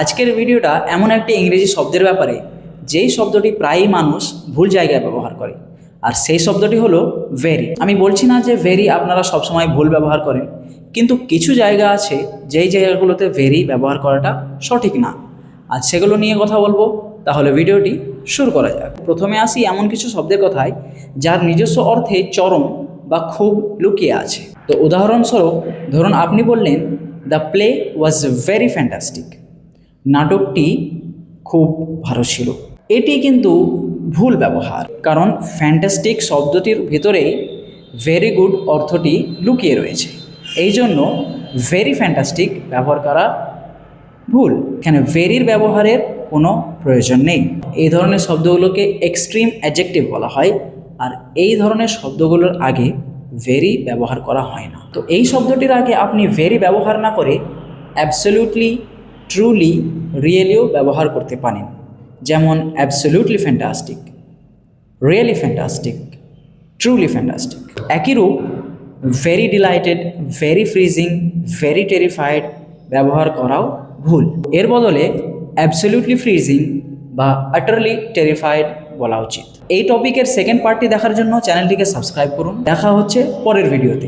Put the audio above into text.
আজকের ভিডিওটা এমন একটি ইংরেজি শব্দের ব্যাপারে যেই শব্দটি প্রায়ই মানুষ ভুল জায়গায় ব্যবহার করে, আর সেই শব্দটি হলো ভেরি। আমি বলছি না যে ভেরি আপনারা সবসময় ভুল ব্যবহার করেন, কিন্তু কিছু জায়গা আছে যেই জায়গাগুলোতে ভেরি ব্যবহার করাটা সঠিক না। আজ সেগুলো নিয়ে কথা বলবো, তাহলে ভিডিওটি শুরু করা যাক। প্রথমে আসি এমন কিছু শব্দের কথায় যার নিজস্ব অর্থে চরম বা খুব লুকিয়ে আছে। তো উদাহরণস্বরূপ ধরুন আপনি বললেন the play was very fantastic, নাটকটি খুব ভালো ছিল। এটি কিন্তু ভুল ব্যবহার, কারণ ফ্যান্টাস্টিক শব্দটির ভিতরেই ভেরি গুড অর্থটি লুকিয়ে রয়েছে। এই জন্য ভেরি ফ্যান্টাস্টিক ব্যবহার করা ভুল। এখানে ভেরির ব্যবহারের কোনো প্রয়োজন নেই। এই ধরনের শব্দগুলোকে এক্সট্রিম অ্যাডজেক্টিভ বলা হয়, আর এই ধরনের শব্দগুলোর আগে ভেরি ব্যবহার করা হয় না। তো এই শব্দটির আগে আপনি ভেরি ব্যবহার না করে অ্যাবসলিউটলি, ট্রুলি, রিয়েলিও ব্যবহার করতে পারেন। যেমন absolutely fantastic, really fantastic, truly fantastic. একই রূপ very delighted, very freezing, very terrified ব্যবহার করাও ভুল। এর বদলে অ্যাবসলিউটলি ফ্রিজিং বা আটারলি টেরিফাইড বলা উচিত। এই টপিকের সেকেন্ড পার্টটি দেখার জন্য চ্যানেলটিকে সাবস্ক্রাইব করুন। দেখা হচ্ছে পরের ভিডিওতে।